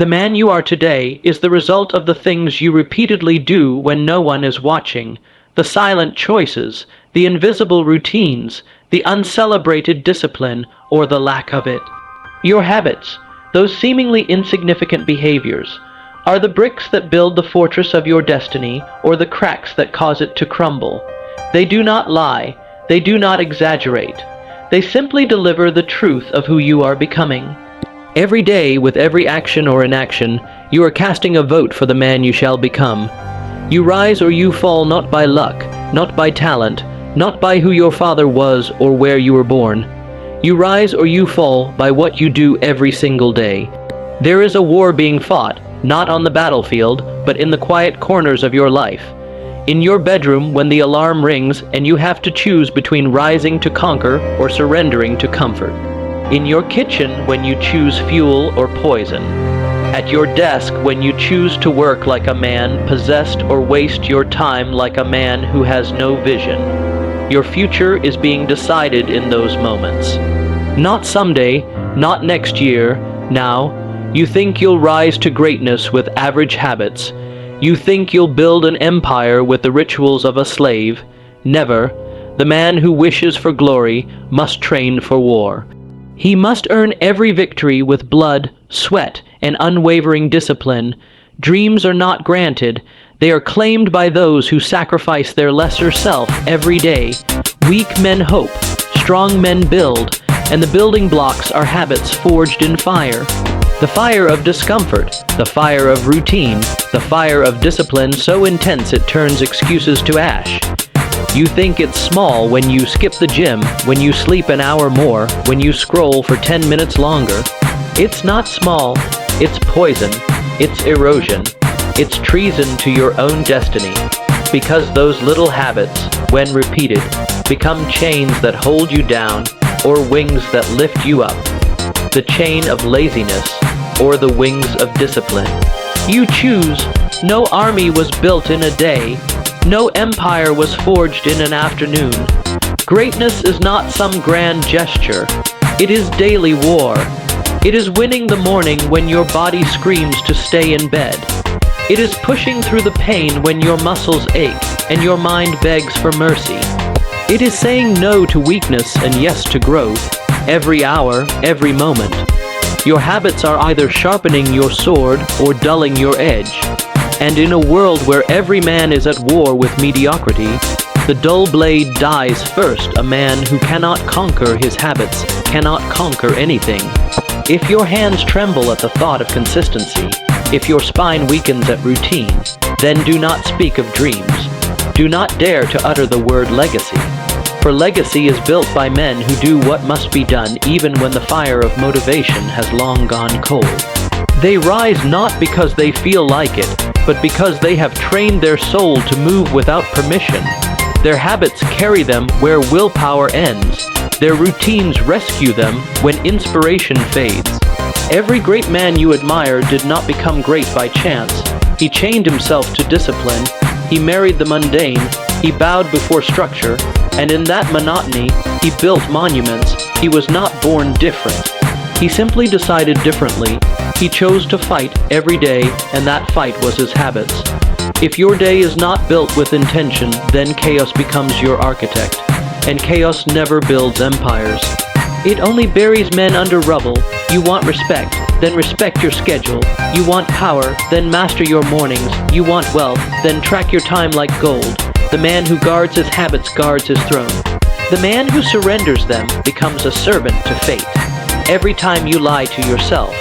The man you are today is the result of the things you repeatedly do when no one is watching, the silent choices, the invisible routines, the uncelebrated discipline, or the lack of it. Your habits, those seemingly insignificant behaviors, are the bricks that build the fortress of your destiny or the cracks that cause it to crumble. They do not lie, they do not exaggerate. They simply deliver the truth of who you are becoming. Every day, with every action or inaction, you are casting a vote for the man you shall become. You rise or you fall not by luck, not by talent, not by who your father was or where you were born. You rise or you fall by what you do every single day. There is a war being fought, not on the battlefield, but in the quiet corners of your life. In your bedroom when the alarm rings and you have to choose between rising to conquer or surrendering to comfort. In your kitchen when you choose fuel or poison. At your desk when you choose to work like a man possessed or waste your time like a man who has no vision. Your future is being decided in those moments. Not someday, not next year, now. You think you'll rise to greatness with average habits. You think you'll build an empire with the rituals of a slave. Never. The man who wishes for glory must train for war. He must earn every victory with blood, sweat, and unwavering discipline. Dreams are not granted. They are claimed by those who sacrifice their lesser self every day. Weak men hope, strong men build, and the building blocks are habits forged in fire. The fire of discomfort, the fire of routine, the fire of discipline so intense it turns excuses to ash. You think it's small when you skip the gym, when you sleep an hour more, when you scroll for 10 minutes longer. It's not small, it's poison, it's erosion, it's treason to your own destiny. Because those little habits, when repeated, become chains that hold you down or wings that lift you up. The chain of laziness or the wings of discipline. You choose. No army was built in a day. No empire was forged in an afternoon. Greatness is not some grand gesture. It is daily war. It is winning the morning when your body screams to stay in bed. It is pushing through the pain when your muscles ache and your mind begs for mercy. It is saying no to weakness and yes to growth, every hour, every moment. Your habits are either sharpening your sword or dulling your edge. And in a world where every man is at war with mediocrity, the dull blade dies first. A man who cannot conquer his habits cannot conquer anything. If your hands tremble at the thought of consistency, if your spine weakens at routine, then do not speak of dreams. Do not dare to utter the word legacy. For legacy is built by men who do what must be done even when the fire of motivation has long gone cold. They rise not because they feel like it, but because they have trained their soul to move without permission. Their habits carry them where willpower ends. Their routines rescue them when inspiration fades. Every great man you admire did not become great by chance. He chained himself to discipline. He married the mundane. He bowed before structure. And in that monotony, he built monuments. He was not born different. He simply decided differently. He chose to fight every day, and that fight was his habits. If your day is not built with intention, then chaos becomes your architect. And chaos never builds empires. It only buries men under rubble. You want respect, then respect your schedule. You want power, then master your mornings. You want wealth, then track your time like gold. The man who guards his habits guards his throne. The man who surrenders them becomes a servant to fate. Every time you lie to yourself,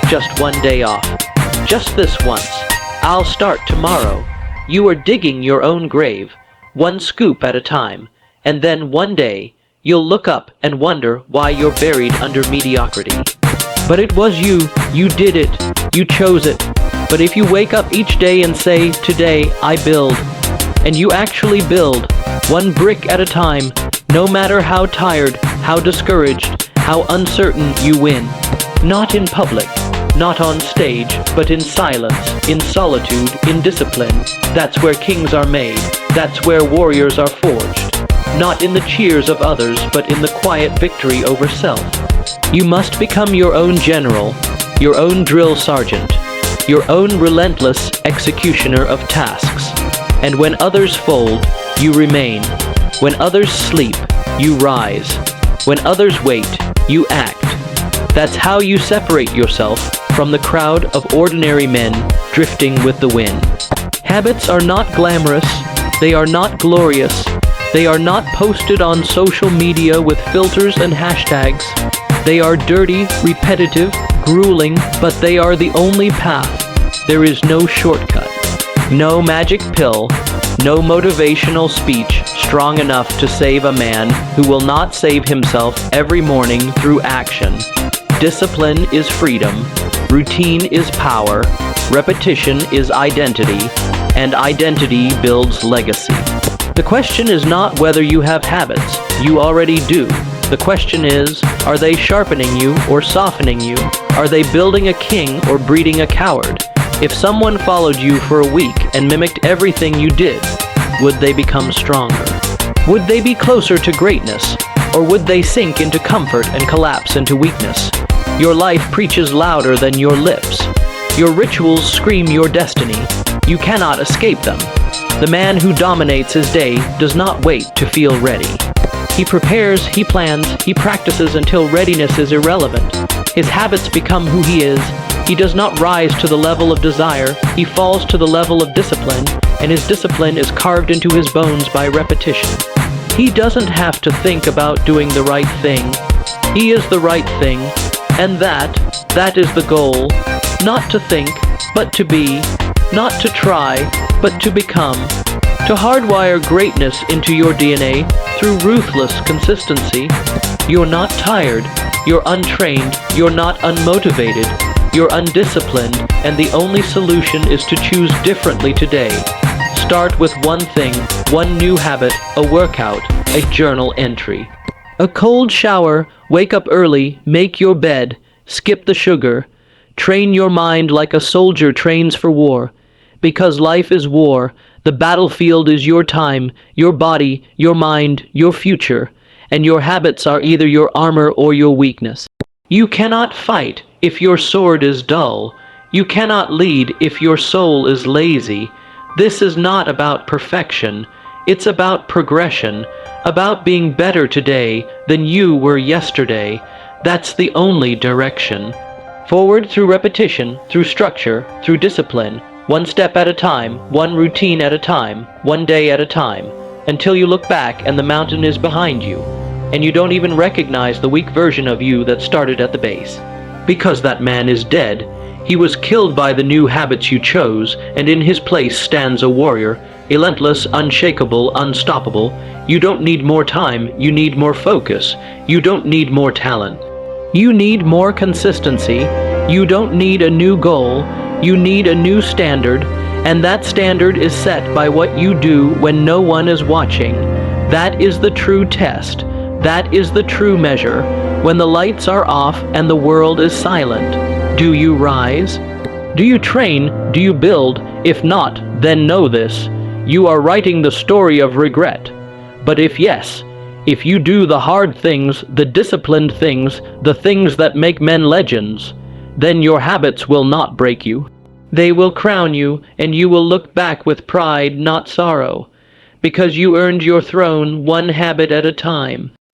just one day off. Just this once. I'll start tomorrow. You are digging your own grave, one scoop at a time. And then one day, you'll look up and wonder why you're buried under mediocrity. But it was you. You did it. You chose it. But if you wake up each day and say, "Today I build," and you actually build, one brick at a time, no matter how tired, how discouraged, how uncertain, you win. Not in public, not on stage, but in silence, in solitude, in discipline. That's where kings are made. That's where warriors are forged. Not in the cheers of others, but in the quiet victory over self. You must become your own general, your own drill sergeant, your own relentless executioner of tasks. And when others fold, you remain. When others sleep, you rise. When others wait, you act. That's how you separate yourself from the crowd of ordinary men drifting with the wind. Habits are not glamorous, they are not glorious, they are not posted on social media with filters and hashtags. They are dirty, repetitive, grueling, but they are the only path. There is no shortcut, no magic pill, no motivational speech strong enough to save a man who will not save himself every morning through action. Discipline is freedom, routine is power, repetition is identity, and identity builds legacy. The question is not whether you have habits, you already do. The question is, are they sharpening you or softening you? Are they building a king or breeding a coward? If someone followed you for a week and mimicked everything you did, would they become stronger? Would they be closer to greatness? Or would they sink into comfort and collapse into weakness? Your life preaches louder than your lips. Your rituals scream your destiny. You cannot escape them. The man who dominates his day does not wait to feel ready. He prepares, he plans, he practices until readiness is irrelevant. His habits become who he is. He does not rise to the level of desire, he falls to the level of discipline, and his discipline is carved into his bones by repetition. He doesn't have to think about doing the right thing. He is the right thing, and that is the goal. Not to think, but to be. Not to try, but to become. To hardwire greatness into your DNA through ruthless consistency. You're not tired, you're untrained, you're not unmotivated, you're undisciplined, and the only solution is to choose differently today. Start with one thing, one new habit, a workout, a journal entry. A cold shower, wake up early, make your bed, skip the sugar. Train your mind like a soldier trains for war. Because life is war, the battlefield is your time, your body, your mind, your future, and your habits are either your armor or your weakness. You cannot fight if your sword is dull. You cannot lead if your soul is lazy. This is not about perfection. It's about progression, about being better today than you were yesterday. That's the only direction. Forward through repetition, through structure, through discipline, one step at a time, one routine at a time, one day at a time, until you look back and the mountain is behind you, and you don't even recognize the weak version of you that started at the base. Because that man is dead, he was killed by the new habits you chose, and in his place stands a warrior, relentless, unshakable, unstoppable. You don't need more time, you need more focus. You don't need more talent. You need more consistency. You don't need a new goal. You need a new standard, and that standard is set by what you do when no one is watching. That is the true test. That is the true measure. When the lights are off and the world is silent, do you rise? Do you train? Do you build? If not, then know this. You are writing the story of regret. But if yes, if you do the hard things, the disciplined things, the things that make men legends, then your habits will not break you. They will crown you, and you will look back with pride, not sorrow, because you earned your throne one habit at a time.